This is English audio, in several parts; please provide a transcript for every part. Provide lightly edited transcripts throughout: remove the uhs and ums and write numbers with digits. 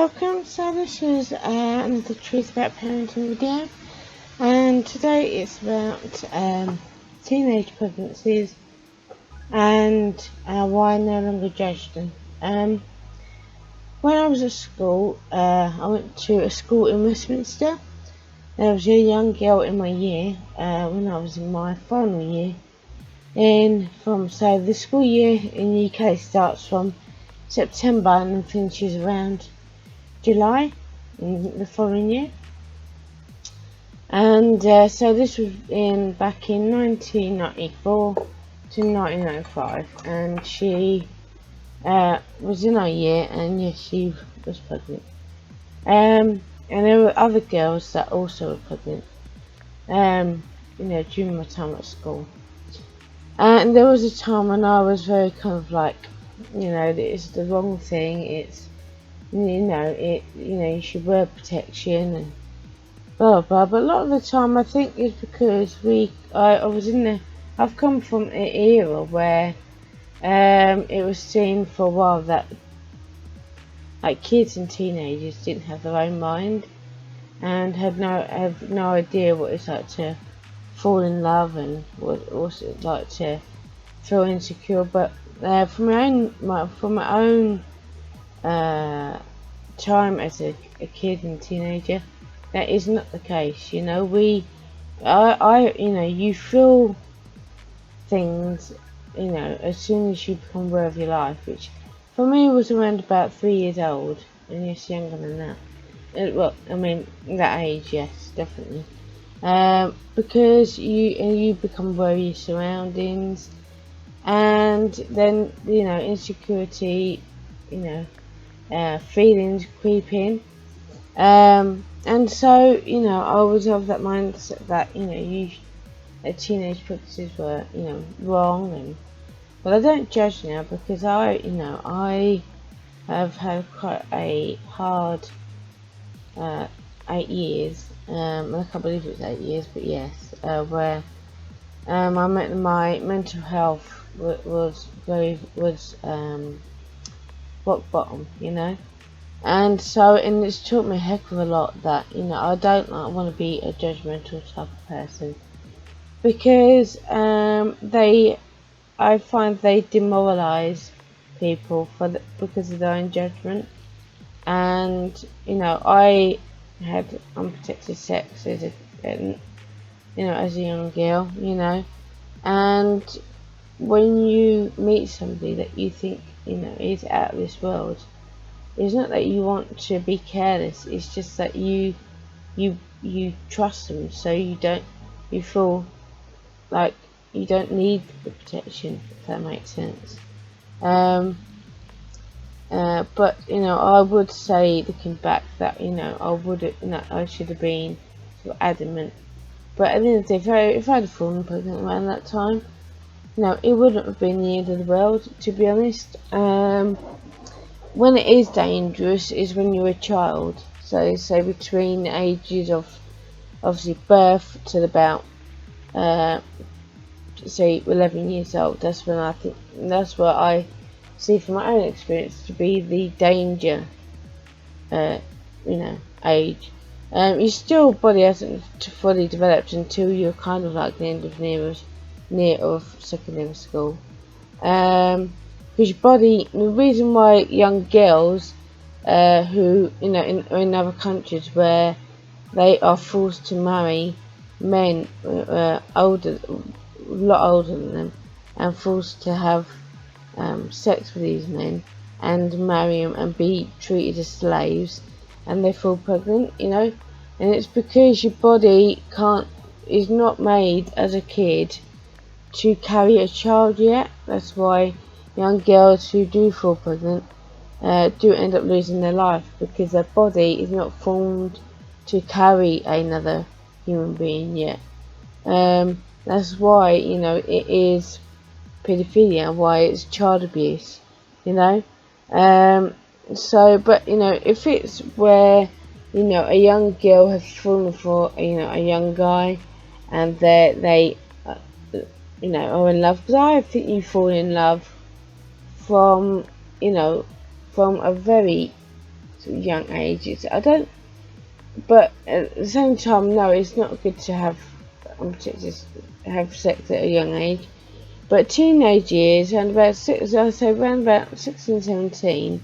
welcome. So this is another Truth About Parenting video, and today it's about teenage pregnancies and why I no longer judge them. When I was at school, I went to a school in Westminster. There was a young girl in my year when I was in my final year. So the school year in the UK starts from September and finishes around July in the following year. And so this was back in 1994 to 1995, and she was in our year, and yes, she was pregnant. And there were other girls that also were pregnant, during my time at school. And there was a time when I was very kind of like, it's the wrong thing. It's, you should wear protection and blah blah. But a lot of the time, I think it's because I've come from an era where it was seen for a while that like kids and teenagers didn't have their own mind and have no idea what it's like to fall in love and what it's like to feel insecure. But from my own time as a kid and teenager, that is not the case. You feel things, as soon as you become aware of your life, which for me was around about 3 years old, and yes, younger than that. That age, yes, definitely. Because you become aware of your surroundings, and then insecurity, feelings creep in, and so I was of that mindset that teenage pregnancies were wrong, but I don't judge now because I have had quite a hard 8 years. I can't believe it was 8 years, but yes, where my mental health was rock bottom, and it's taught me a heck of a lot that I don't want to be a judgmental type of person, because I find they demoralize people because of their own judgment. And I had unprotected sex as a young girl, and when you meet somebody that you think is out of this world, it's not that you want to be careless, it's just that you trust them, so you feel like you don't need the protection, if that makes sense. But I would say, looking back, that I should have been sort of adamant. But at the end of the day, if I'd have fallen pregnant around that time, it wouldn't have been the end of the world, to be honest. When it is dangerous is when you're a child. So say between the ages of obviously birth to about say 11 years old. That's when that's what I see from my own experience to be the danger age. Your body hasn't fully developed until you're kind of like the end of near of secondary school. Because your body, the reason why young girls who in other countries where they are forced to marry men a lot older than them, and forced to have sex with these men and marry them and be treated as slaves, and they fall pregnant, and it's because your body is not made as a kid to carry a child yet. That's why young girls who do fall pregnant do end up losing their life, because their body is not formed to carry another human being yet. That's why it is pedophilia, why it's child abuse, but if it's where a young girl has fallen for a young guy, and they are in love, because I think you fall in love from a very sort of young age. I don't, but at the same time, no, it's not good to have sex at a young age. But teenage years, and about around about 16, 17,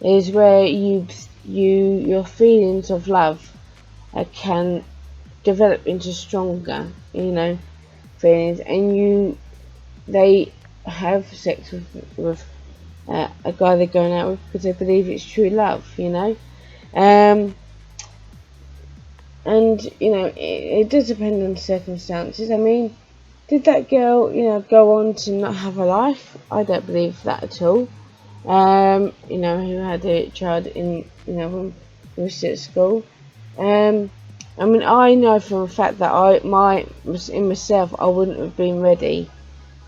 is where your feelings of love can develop into stronger, feelings, and they have sex with a guy they're going out with because they believe it's true love, and it does depend on circumstances. I mean, did that girl, go on to not have a life? I don't believe that at all. Who had a child when we was at school. I mean, I know from a fact that I wouldn't have been ready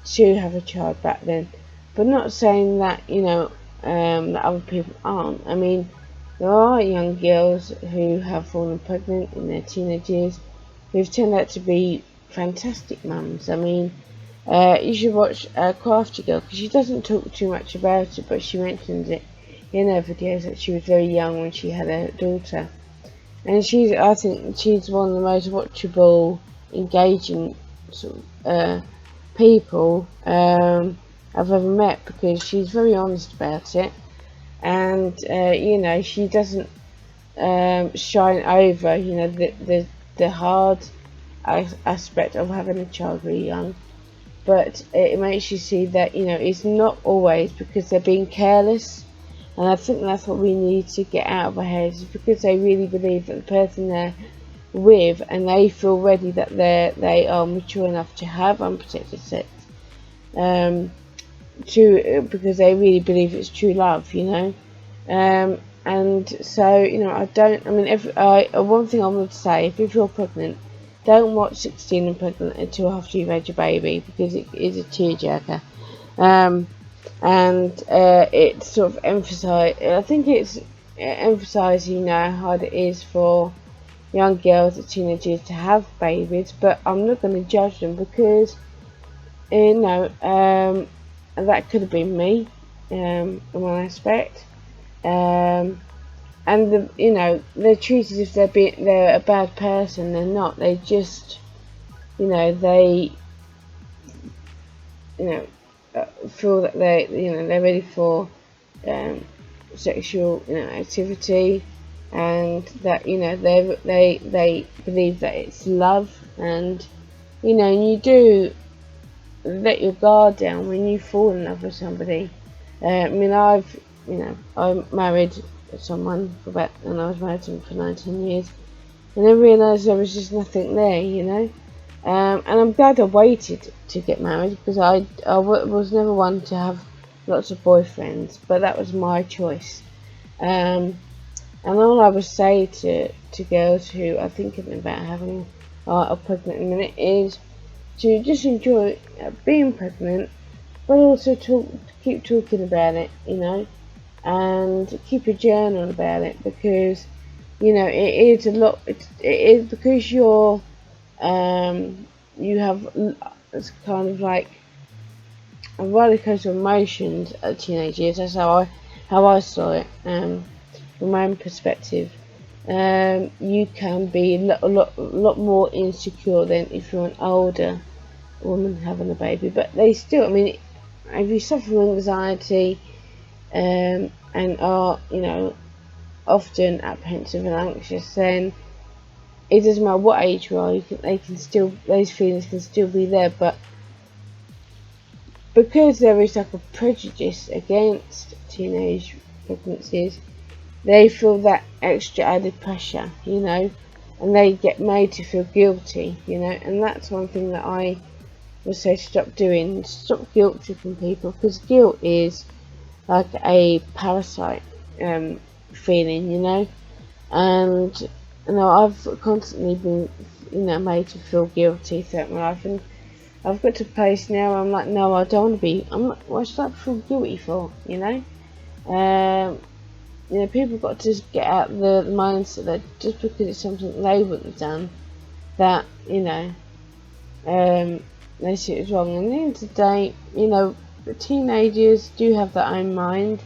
to have a child back then. But not saying that, that other people aren't. I mean, there are young girls who have fallen pregnant in their teenage years who've turned out to be fantastic mums. I mean, you should watch Crafty Girl, because she doesn't talk too much about it, but she mentions it in her videos that she was very young when she had a daughter. And I think she's one of the most watchable, engaging sort of people I've ever met, because she's very honest about it, and she doesn't shine over the hard aspect of having a child really young, but it makes you see that it's not always because they're being careless. And I think that's what we need to get out of our heads, because they really believe that the person they're with, and they feel ready that they are mature enough to have unprotected sex, because they really believe it's true love, and so one thing I would say, if you feel pregnant, don't watch 16 and Pregnant until after you've had your baby, because it is a tearjerker. And it sort of it's emphasising how hard it is for young girls at teenagers to have babies, but I'm not going to judge them, because that could have been me in one aspect, and they're treated as if they're a bad person. They're not. They just they feel that they're ready for sexual activity, and that they believe that it's love, and you do let your guard down when you fall in love with somebody. I married someone and I was married to him for 19 years, and I realised there was just nothing there, and I'm glad I waited to get married, because I was never one to have lots of boyfriends, but that was my choice. And all I would say to girls who are thinking about having a pregnant in a minute is to just enjoy being pregnant, but also keep talking about it, and keep a journal about it, because it is a lot. It is because you have it's kind of like a roller coaster of emotions at teenage years. That's how I saw it. From my own perspective, you can be a lot more insecure than if you're an older woman having a baby. But they still, if you suffer from anxiety and are often apprehensive and anxious, then it doesn't matter what age you are, those feelings can still be there. But because there is like a prejudice against teenage pregnancies, they feel that extra added pressure, and they get made to feel guilty, and that's one thing that I would say stop doing. Stop guilt tripping people, because guilt is like a parasite feeling, and I've constantly been made to feel guilty throughout my life, and I've got to a place now where I'm like, no, I don't want to be. What should I feel guilty for? People got to get out the mindset that just because it's something they wouldn't have done, that they see it as wrong. And at the end of the day, the teenagers do have their own mind.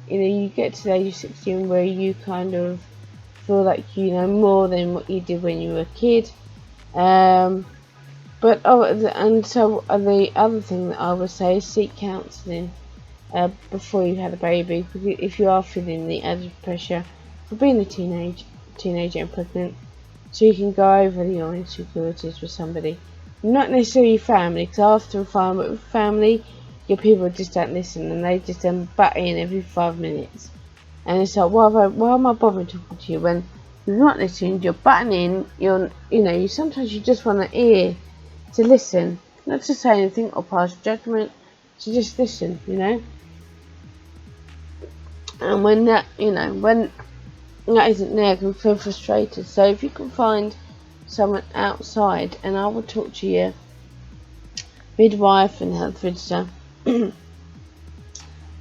you know, you get to the age of 16 where you kind of feel like you know more than what you did when you were a kid. But and so the other thing that I would say is seek counselling before you had a baby, because if you are feeling the added pressure for being a teenager and pregnant, so you can go over your insecurities with somebody, not necessarily family, because I often find that with family, your people just don't listen and they just butt in every 5 minutes, and it's like, why am I bothering talking to you when you're not listening? You're butting in. You sometimes you just want to ear to listen, not to say anything or pass judgment, to just listen, And when when that isn't there, I can feel frustrated. So if you can find someone outside, and I will talk to your midwife and health visitor to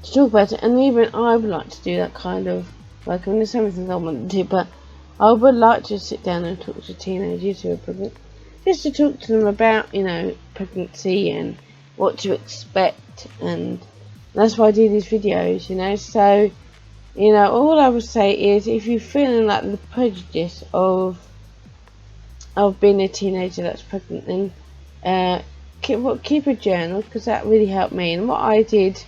talk about it, and even I would like to do that kind of work. I mean, there's so many things I want to do, but I would like to sit down and talk to teenagers who are pregnant, just to talk to them about, pregnancy and what to expect, and that's why I do these videos, So, all I would say is, if you're feeling like the prejudice of being a teenager that's pregnant, then keep a journal, because that really helped me. And what I did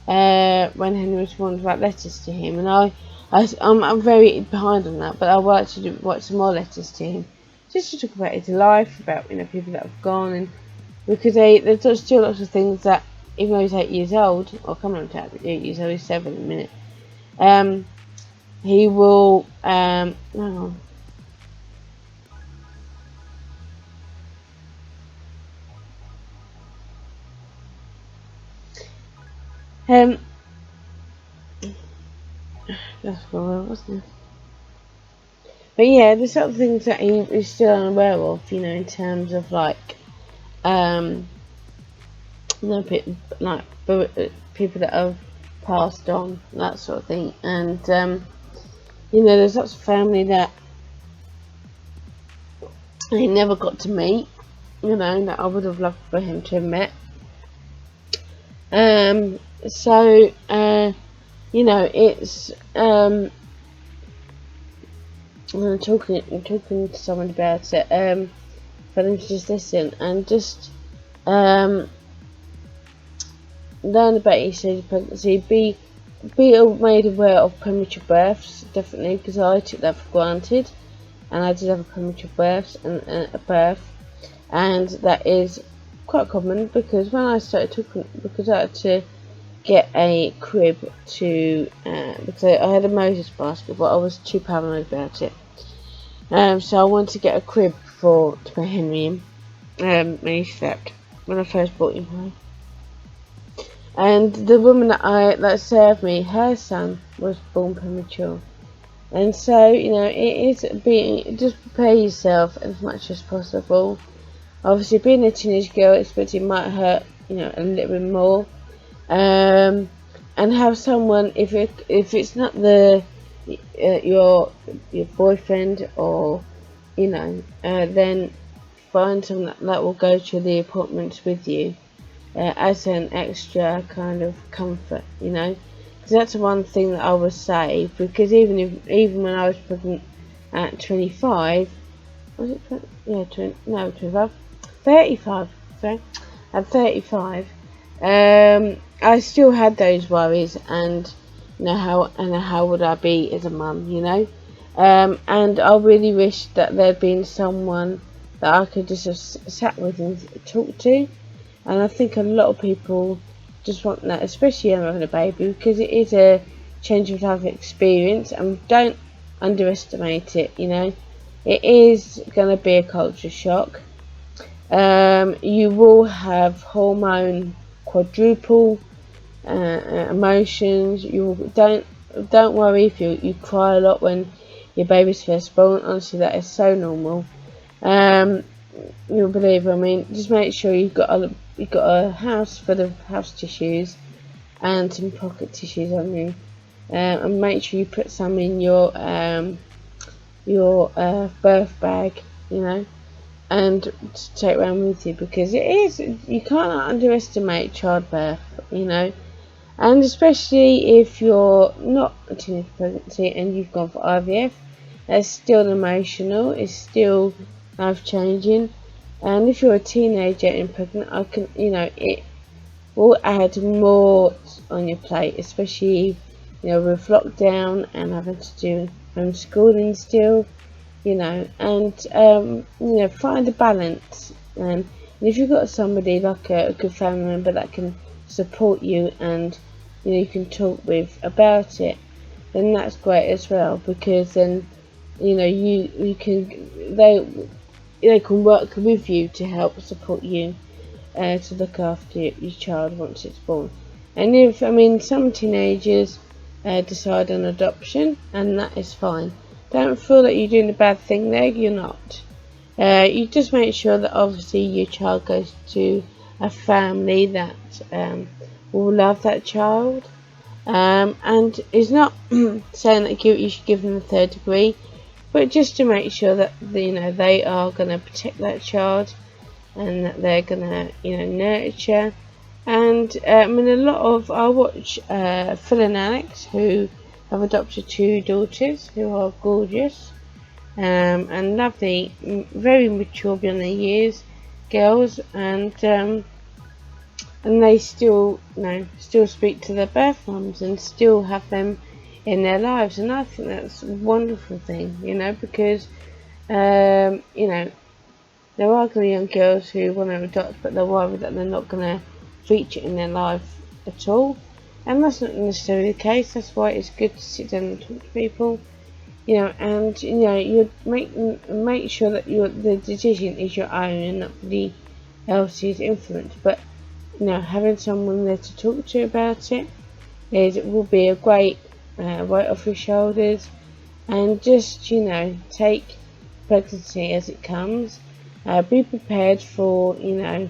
when Henry was born, about letters to him, and I'm very behind on that, but I would like to write some more letters to him, just to talk about his life, about people that have gone, and because there's still lots of things that, even though he's 8 years old, or coming on to 8 years old, he's 7 in a minute, he will hang on. That's what wasn't it? But yeah, there's sort of things that he is still unaware of, in terms of like, people that have passed on, that sort of thing. And there's lots of family that he never got to meet, that I would have loved for him to have met. So it's I'm talking to someone about it, for them to just listen and just learn about each stage of pregnancy. Be made aware of premature births, definitely, because I took that for granted, and I did have a premature birth, and that is quite common, because when I started talking, because I had to get a crib because I had a Moses basket, but I was too paranoid about it. So I wanted to get a crib to put Henry in, when he slept, when I first brought him home. And the woman that served me, her son was born premature. And so, it is just prepare yourself as much as possible. Obviously, being a teenage girl, it might hurt, a little bit more. And have someone, if it's not your boyfriend, or then find someone that will go to the appointments with you, as an extra kind of comfort, because that's one thing that I would say. Because even when I was pregnant at 25, was it 20? Yeah, 20, no, 25, 35. Sorry, at 35. I still had those worries, and how would I be as a mum, and I really wish that there'd been someone that I could just have sat with and talk to. And I think a lot of people just want that, especially when having a baby, because it is a change of life experience, and don't underestimate it. It is going to be a culture shock. You will have hormone quadruple emotions. Don't worry if you cry a lot when your baby's first born. Honestly, that is so normal. You'll believe. I mean, just make sure you've got a house full of house tissues and some pocket tissues on you, and make sure you put some in your birth bag, and to take around with you, because you can't underestimate childbirth, And especially if you're not a teenage pregnancy and you've gone for IVF, that's still emotional, it's still life changing. And if you're a teenager and pregnant, it will add more on your plate, especially, with lockdown and having to do homeschooling still, and find a balance. And if you've got somebody like a good family member that can support you and you can talk with about it, then that's great as well, because then you can they can work with you to help support you to look after your child once it's born. And some teenagers decide on adoption, and that is fine. Don't feel that you're doing a bad thing there, you're not. You just make sure that obviously your child goes to a family that will love that child, and is not saying that you should give them a third degree, but just to make sure that they are going to protect that child and that they're going to nurture. And I watch Phil and Alex, who have adopted 2 daughters who are gorgeous and lovely, very mature beyond their years, girls, and they still speak to their birth mums and still have them in their lives. And I think that's a wonderful thing, because there are going to be young girls who want to adopt, but they're worried that they're not going to feature in their life at all. And that's not necessarily the case. That's why it's good to sit down and talk to people, and you make sure that the decision is your own and not somebody else's influence. But having someone there to talk to about it will be a great weight off your shoulders, and just take pregnancy as it comes. Be prepared for in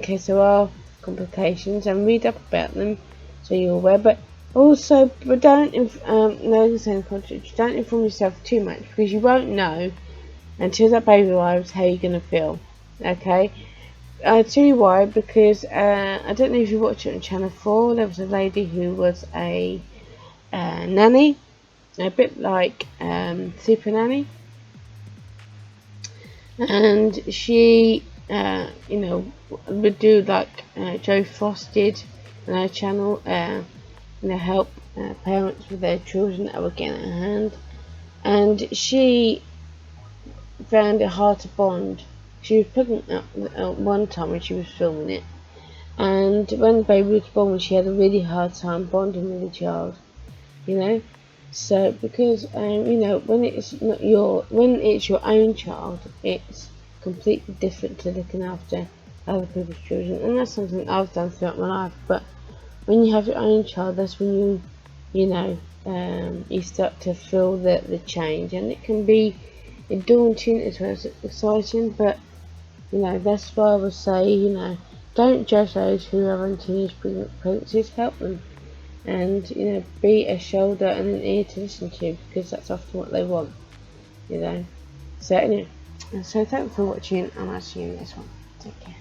case there are complications, and read up about them so you're aware. But don't inform yourself too much, because you won't know until that baby arrives how you're going to feel. Okay, I'll tell you why. Because I don't know if you watch it on Channel 4. There was a lady who was a nanny, a bit like Super Nanny, and she would do like Joe Frost did on her channel, help parents with their children that were getting at hand. And she found it hard to bond. She was pregnant at one time when she was filming it, and when the baby was born, she had a really hard time bonding with the child. So because when it's your own child, it's completely different to looking after other people's children, and that's something I've done throughout my life. But when you have your own child, that's when you start to feel the change, and it can be daunting as well as exciting. But that's why I would say don't judge those who are on teenage pregnancies. Help them, and be a shoulder and an ear to listen to, because that's often what they want. So anyway, so thanks for watching, and I'll see you in the next one. Take care.